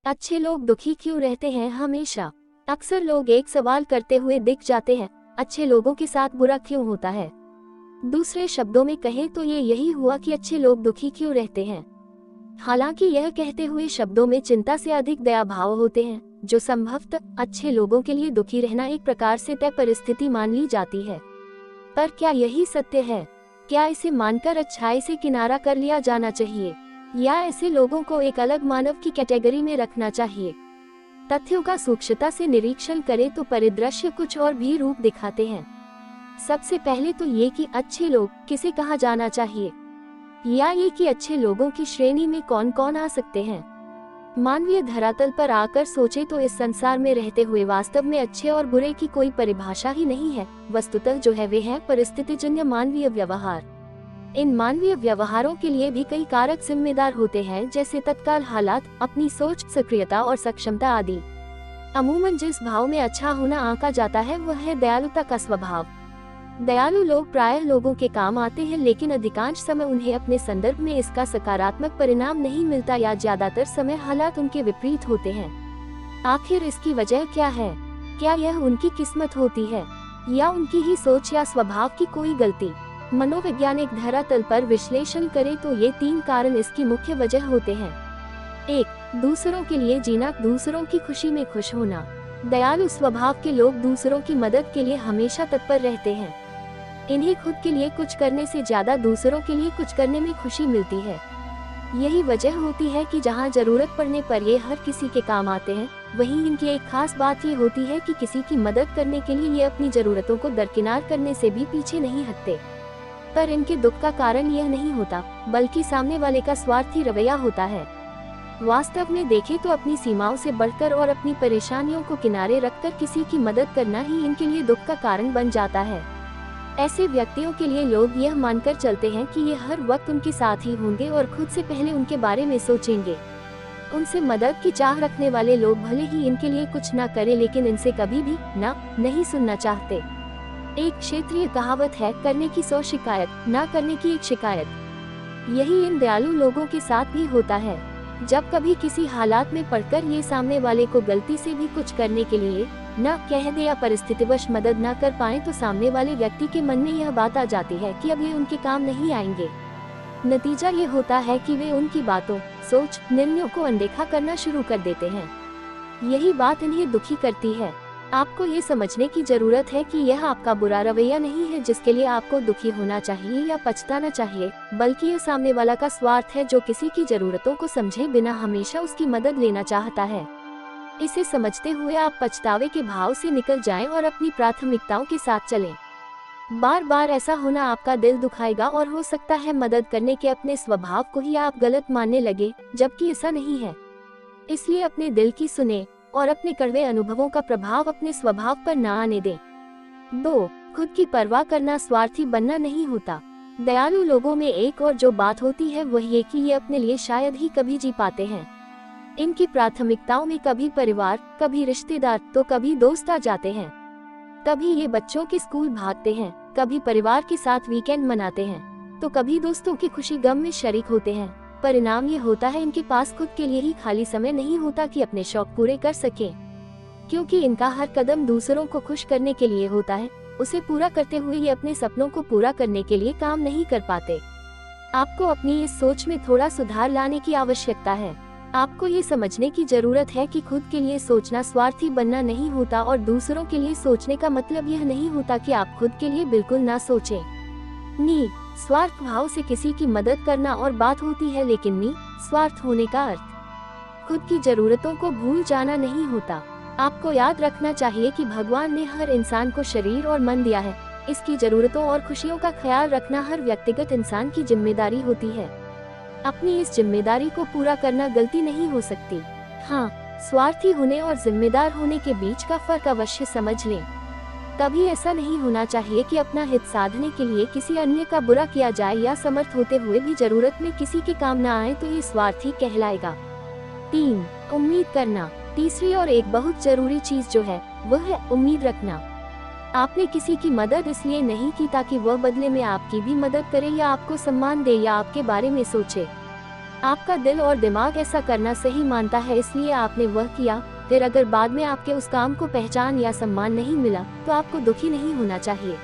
अच्छे लोग दुखी क्यों रहते हैं हमेशा? अक्सर लोग एक सवाल करते हुए दिख जाते हैं, अच्छे लोगों के साथ बुरा क्यों होता है? दूसरे शब्दों में कहें तो ये यही हुआ कि अच्छे लोग दुखी क्यों रहते हैं। हालांकि यह कहते हुए शब्दों में चिंता से अधिक दया भाव होते हैं, जो संभवतः अच्छे लोगों के लिए दुखी रहना एक प्रकार से तय परिस्थिति मान ली जाती है। पर क्या यही सत्य है? क्या इसे मानकर अच्छाई से किनारा कर लिया जाना चाहिए, या ऐसे लोगों को एक अलग मानव की कैटेगरी में रखना चाहिए? तथ्यों का सूक्ष्मता से निरीक्षण करें तो परिदृश्य कुछ और भी रूप दिखाते हैं। सबसे पहले तो ये कि अच्छे लोग किसे कहा जाना चाहिए, या ये कि अच्छे लोगों की श्रेणी में कौन कौन आ सकते हैं। मानवीय धरातल पर आकर सोचे तो इस संसार में रहते हुए वास्तव में अच्छे और बुरे की कोई परिभाषा ही नहीं है। वस्तुतः जो है वे है परिस्थितिजन्य मानवीय व्यवहार। इन मानवीय व्यवहारों के लिए भी कई कारक जिम्मेदार होते हैं, जैसे तत्काल हालात, अपनी सोच, सक्रियता और सक्षमता आदि। अमूमन जिस भाव में अच्छा होना आंका जाता है वह है दयालुता का स्वभाव। दयालु लोग प्रायः लोगों के काम आते हैं, लेकिन अधिकांश समय उन्हें अपने संदर्भ में इसका सकारात्मक परिणाम नहीं मिलता, या ज्यादातर समय हालात उनके विपरीत होते हैं। आखिर इसकी वजह क्या है? क्या यह उनकी किस्मत होती है, या उनकी ही सोच या स्वभाव की कोई गलती? मनोवैज्ञानिक धरातल पर विश्लेषण करें तो ये 3 कारण इसकी मुख्य वजह होते हैं। 1. दूसरों के लिए जीना, दूसरों की खुशी में खुश होना। दयालु स्वभाव के लोग दूसरों की मदद के लिए हमेशा तत्पर रहते हैं। इन्हें खुद के लिए कुछ करने से ज्यादा दूसरों के लिए कुछ करने में खुशी मिलती है। यही वजह होती है कि जहां जरूरत पड़ने पर ये हर किसी के काम आते हैं, वहीं इनकी एक खास बात ये होती है कि किसी की मदद करने के लिए ये अपनी जरूरतों को दरकिनार करने से भी पीछे नहीं हटते। पर इनके दुख का कारण यह नहीं होता, बल्कि सामने वाले का स्वार्थी रवैया होता है। वास्तव में देखें तो अपनी सीमाओं से बढ़कर और अपनी परेशानियों को किनारे रखकर किसी की मदद करना ही इनके लिए दुख का कारण बन जाता है। ऐसे व्यक्तियों के लिए लोग यह मानकर चलते हैं कि ये हर वक्त उनके साथ ही होंगे और खुद से पहले उनके बारे में सोचेंगे। उनसे मदद की चाह रखने वाले लोग भले ही इनके लिए कुछ ना करें, लेकिन इनसे कभी भी नहीं सुनना चाहते। एक क्षेत्रीय कहावत है, करने की 100 शिकायत, ना करने की 1 शिकायत। यही इन दयालु लोगों के साथ भी होता है। जब कभी किसी हालात में पड़कर ये सामने वाले को गलती से भी कुछ करने के लिए न कह दे या परिस्थितिवश मदद न कर पाए, तो सामने वाले व्यक्ति के मन में यह बात आ जाती है कि अब ये उनके काम नहीं आएंगे। नतीजा ये होता है कि वे उनकी बातों, सोच, निर्णयों को अनदेखा करना शुरू कर देते हैं। यही बात इन्हें दुखी करती है। आपको ये समझने की जरूरत है कि यह आपका बुरा रवैया नहीं है जिसके लिए आपको दुखी होना चाहिए या पछताना चाहिए, बल्कि यह सामने वाला का स्वार्थ है, जो किसी की जरूरतों को समझे बिना हमेशा उसकी मदद लेना चाहता है। इसे समझते हुए आप पछतावे के भाव से निकल जाएं और अपनी प्राथमिकताओं के साथ चलें। बार बार ऐसा होना आपका दिल दुखाएगा और हो सकता है मदद करने के अपने स्वभाव को ही आप गलत मानने लगे, जबकि ऐसा नहीं है। इसलिए अपने दिल की सुने और अपने कड़वे अनुभवों का प्रभाव अपने स्वभाव पर न आने दें। 2. खुद की परवाह करना, स्वार्थी बनना नहीं होता। दयालु लोगों में एक और जो बात होती है वह ये कि ये अपने लिए शायद ही कभी जी पाते हैं। इनकी प्राथमिकताओं में कभी परिवार, कभी रिश्तेदार, तो कभी दोस्त आ जाते हैं। कभी ये बच्चों के स्कूल भागते हैं, कभी परिवार के साथ वीकेंड मनाते हैं, तो कभी दोस्तों की खुशी गम में शरीक होते हैं। परिणाम ये होता है इनके पास खुद के लिए ही खाली समय नहीं होता कि अपने शौक पूरे कर सकें। क्योंकि इनका हर कदम दूसरों को खुश करने के लिए होता है, उसे पूरा करते हुए ये अपने सपनों को पूरा करने के लिए काम नहीं कर पाते। आपको अपनी इस सोच में थोड़ा सुधार लाने की आवश्यकता है। आपको ये समझने की जरूरत है कि खुद के लिए सोचना स्वार्थी बनना नहीं होता, और दूसरों के लिए सोचने का मतलब यह नहीं होता कि आप खुद के लिए बिल्कुल ना सोचें। स्वार्थ भाव से किसी की मदद करना और बात होती है, लेकिन स्वार्थ होने का अर्थ खुद की जरूरतों को भूल जाना नहीं होता। आपको याद रखना चाहिए कि भगवान ने हर इंसान को शरीर और मन दिया है। इसकी जरूरतों और खुशियों का ख्याल रखना हर व्यक्तिगत इंसान की जिम्मेदारी होती है। अपनी इस जिम्मेदारी को पूरा करना गलती नहीं हो सकती। हाँ, स्वार्थी होने और जिम्मेदार होने के बीच का फर्क अवश्य समझ लें। कभी ऐसा नहीं होना चाहिए कि अपना हित साधने के लिए किसी अन्य का बुरा किया जाए, या समर्थ होते हुए भी जरूरत में किसी के काम न आए तो ये स्वार्थी कहलाएगा। 3. उम्मीद करना। तीसरी और एक बहुत जरूरी चीज जो है वह है उम्मीद रखना। आपने किसी की मदद इसलिए नहीं की ताकि वह बदले में आपकी भी मदद करे, या आपको सम्मान दे, या आपके बारे में सोचे। आपका दिल और दिमाग ऐसा करना सही मानता है, इसलिए आपने वह किया। फिर अगर बाद में आपके उस काम को पहचान या सम्मान नहीं मिला तो आपको दुखी नहीं होना चाहिए।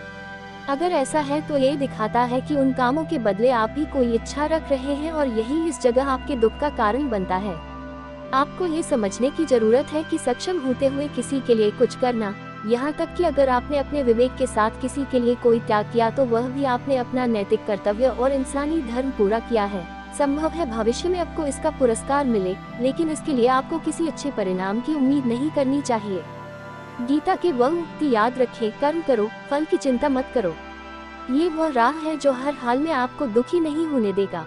अगर ऐसा है तो ये दिखाता है कि उन कामों के बदले आप भी कोई इच्छा रख रहे हैं और यही इस जगह आपके दुख का कारण बनता है। आपको ये समझने की जरूरत है कि सक्षम होते हुए किसी के लिए कुछ करना, यहाँ तक कि अगर आपने अपने विवेक के साथ किसी के लिए कोई त्याग किया तो वह भी आपने अपना नैतिक कर्तव्य और इंसानी धर्म पूरा किया है। संभव है भविष्य में आपको इसका पुरस्कार मिले, लेकिन इसके लिए आपको किसी अच्छे परिणाम की उम्मीद नहीं करनी चाहिए। गीता की वह उक्ति याद रखें, कर्म करो, फल की चिंता मत करो। ये वह राह है जो हर हाल में आपको दुखी नहीं होने देगा।